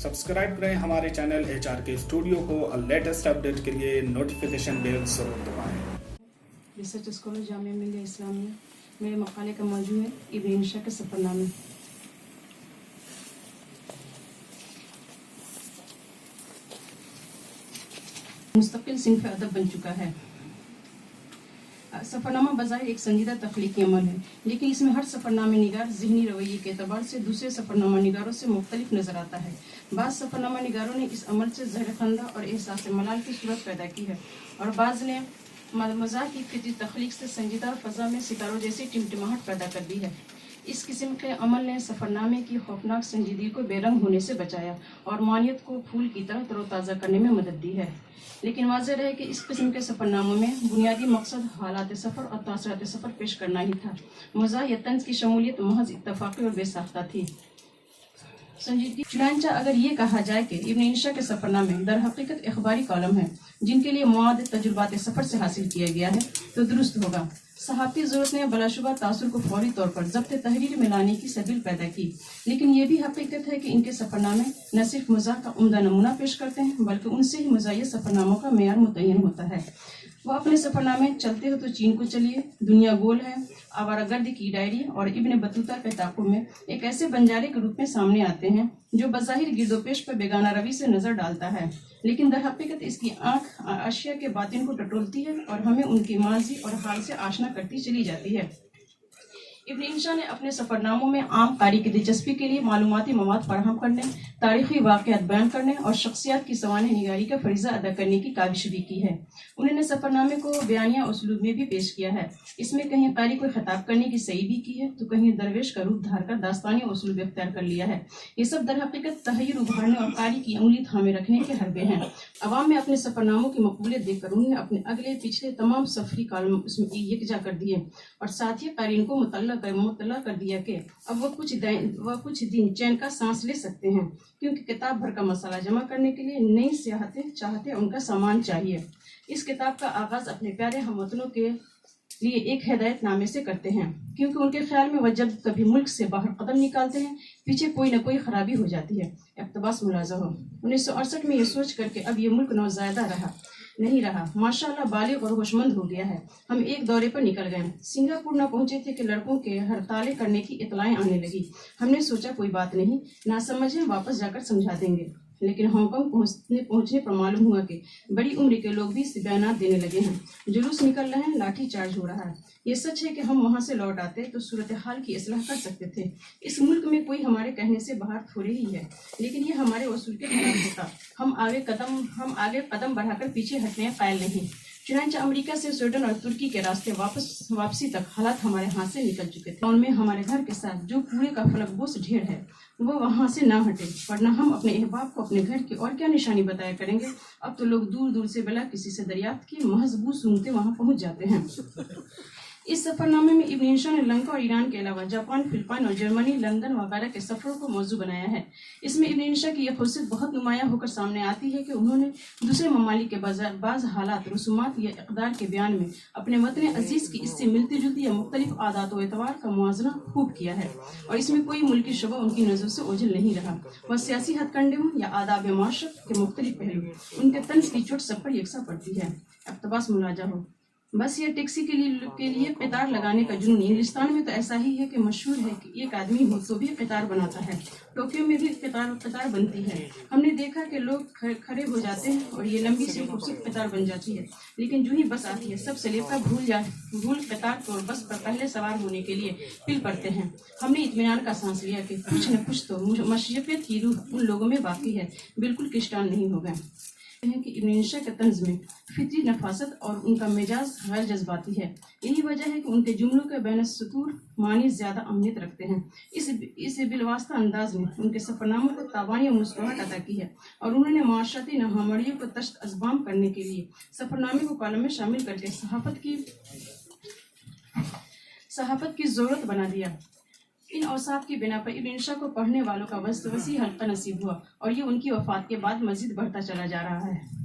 Subscribe करें हमारे channel HRK studio को और लेटेस्ट अपडेट के लिए नोटिफिकेशन बेल जरूर दबाएं। Research scholar Jamia Millia Islamia. मेरे मकाले का मौजू है इब्न इंशा के सफरनामे। मुस्तकिल सिंफ अदब बन चुका है। सफरनामा बज़ाहिर एक संजीदा तख्लीकी अमल है, लेकिन इसमें हर सफरनामे निगार ज़हनी रवैये के एतबार से दूसरे सफरनामा निगारों से मुख्तलिफ नज़र आता है। बाज़ सफरनामा निगारों ने इस अमल से ज़हर खंदा और एहसास मलाल की सूरत पैदा की है, और बाज़ ने मज़ाक की फितरी तख्लीक से संजीदा फ़ज़ा में सितारों जैसी टिमटिमाहट पैदा कर दी है। इस किस्म के अमल ने सफ़रनामे की खौफनाक संजीदगी को बेरंग होने से बचाया और मानियत को फूल की तरह तरोताज़ा करने में मदद दी है। लेकिन वाज़ेह है कि इस किस्म के सफ़रनामों में बुनियादी मकसद हालात सफ़र और तासरात सफ़र पेश करना ही था। मज़ाह या तंज़ की शमूलियत महज इत्तफ़ाक़ी और बेसाख्ता थी। संजीदगी चुनांचा अगर ये कहा जाए कि इब्न इंशा के सफ़रनामे दर हकीकत इख़बारी कॉलम है जिनके लिए मवाद तजुर्बात सफ़र से हासिल किया गया है, तो दुरुस्त होगा। सहाफ़ती ज़रूरत ने बलाशुबा तासुर को फौरी तौर पर ज़ब्त तहरीर में लाने की सबील पैदा की, लेकिन ये भी हकीकत है कि इनके सफ़रनामे न सिर्फ मज़ाह का उम्दा नमूना पेश करते हैं, बल्कि उनसे ही मज़ाहिया सफ़रनामों का मेयार मुतय्यन होता है। वो अपने सफ़रनामे चलते हो तो चीन को चलिए, दुनिया गोल है, आवारागर्दी की डायरी और इब्न बतूता के ताक़ुब में एक ऐसे बंजारे के रूप में सामने आते हैं जो बज़ाहिर गिरदोपेश पर बेगाना रवि से नज़र डालता है, लेकिन दर हकीकत इसकी आँख अशिया के बातिन को टटोलती है और हमें उनकी माजी और हाल से आशना करती चली जाती है। इब्न इंशा ने अपने सफ़रनामों में आम कारी की दिलचस्पी के लिए मालूमाती मवाद फराहम करने, तारीख़ी वाक़यात बयान करने और शख्सियात की सवानह निगारी का फरीज़ा अदा करने की काविश भी की है। उन्होंने सफ़रनामे को बयानिया उसलूब में भी पेश किया है। इसमें कहीं कारी को खिताब करने की सही भी की है, तो कहीं दरवेश का रूप धार कर दास्तानी उसलूब इख्तियार कर लिया है। ये सब दर हकीकत तहय्युर उभारने और कारी की उंगली थामे रखने के हरबे हैं। अवाम में अपने सफ़रनामों की मकबूलियत देखकर उन्होंने अपने अगले पिछले तमाम सफरी कॉलम उसमें यकजा कर दिए और साथ ही कारीन को मुतल्ला कर दिया कि अब वह कुछ दिन चैन का सांस ले सकते हैं, क्योंकि किताब भर का मसाला जमा करने के लिए नई सियाहतें चाहते उनका सामान चाहिए। इस किताब का आगाज अपने प्यारे हमवतनों के लिए एक हिदायतनामे से करते हैं, क्योंकि उनके ख्याल में वह जब कभी मुल्क से बाहर कदम निकालते हैं पीछे कोई न कोई खराबी हो जाती है। इक़्तिबास मुलाज़ा हो 1968 में ये सोच करके अब ये मुल्क नौज़ायदा नहीं रहा, माशाअल्लाह बालिग और होशमंद हो गया है। हम एक दौरे पर निकल गए, सिंगापुर न पहुंचे थे कि लड़कों के हड़तालें करने की इतलाएं आने लगी। हमने सोचा कोई बात नहीं, ना समझें वापस जाकर समझा देंगे, लेकिन हांगकांग पहुंचने पर मालूम हुआ कि बड़ी उम्र के लोग भी बयानात देने लगे हैं, जुलूस निकल रहे हैं, लाठी चार्ज हो रहा है। ये सच है कि हम वहां से लौट आते तो सूरत हाल की इस्लाह कर सकते थे। इस मुल्क में कोई हमारे कहने से बाहर थोड़े ही है, लेकिन ये हमारे उसूल के खिलाफ होता। हम आगे कदम बढ़ाकर पीछे हटने कायल नहीं। चुनांचे अमेरिका से स्वीडन और तुर्की के रास्ते वापसी तक हालात हमारे हाथ से निकल चुके थे। उनमें हमारे घर के साथ जो कूड़े का फलकबोस ढेर है वो वहां से ना हटे, वरना हम अपने अहबाब को अपने घर की और क्या निशानी बताया करेंगे। अब तो लोग दूर दूर से बिला किसी से दरियाफ्त की महज बू सूंघते वहां पहुंच जाते हैं। इस सफरनामे में इब्न इंशा ने लंका और ईरान के अलावा जापान, फिलिपाइन और जर्मनी, लंदन वगैरह के सफरों को मौजू बनाया है। इसमें इब्न इंशा की यह खुसूसियत बहुत नुमायां होकर सामने आती है कि उन्होंने दूसरे ममालिक के बाज़ हालात, रसूमात या इक़दार के बयान में अपने वतन अजीज़ की इससे मिलती जुलती या मुख्तलिफ आदात व एतवार का मुआवजा खूब किया है, और इसमें कोई मुल्की शुबा उनकी नज़र से ओझल नहीं रहा। वह सियासी हथकंडों या आदाब माशरत के मुख्तलिफ पहलू उनके तंज की चोट सब पर यकसा पड़ती है। इक़्तिबास मुलाजा हो बस ये टैक्सी के लिए कतार लगाने का जुनून हिंदुस्तान में तो ऐसा ही है कि मशहूर है कि एक आदमी हो तो भी कतार बनाता है। टोक्यो में भी कतार बनती है। हमने देखा कि लोग खड़े हो जाते हैं और ये लंबी सी खूबसूरत कतार बन जाती है, लेकिन जो ही बस आती है सब सलीका भूल कतार को बस पर पहले सवार होने के लिए पिल पड़ते हैं। हमने इत्मीनान का सांस लिया कि कुछ न कुछ तो मशरक़ियत की रूह उन लोगों में बाकी है, बिल्कुल किस्तान नहीं हो गए हैं कि इब्न इंशा के तंज में फितरी नफासत और उनका मिजाज गैर जज्बाती है। यही वजह है कि उनके जुमलों के बैन सतूर मानी ज्यादा अहमियत रखते हैं। इस बिलवास्ता अंदाज में उनके सफरनामों को ताबानी और मुस्कुराहट अदा की है, और उन्होंने माशरती नहामड़ियों को तश्त अज़बाम करने के लिए सफरनामे को कॉलम में शामिल करके सहाफत की ज़रूरत बना दिया। इन औसाफ की बिना पर इब्न इंशा को पढ़ने वालों का वसी हल्का नसीब हुआ, और ये उनकी वफात के बाद मजीद बढ़ता चला जा रहा है।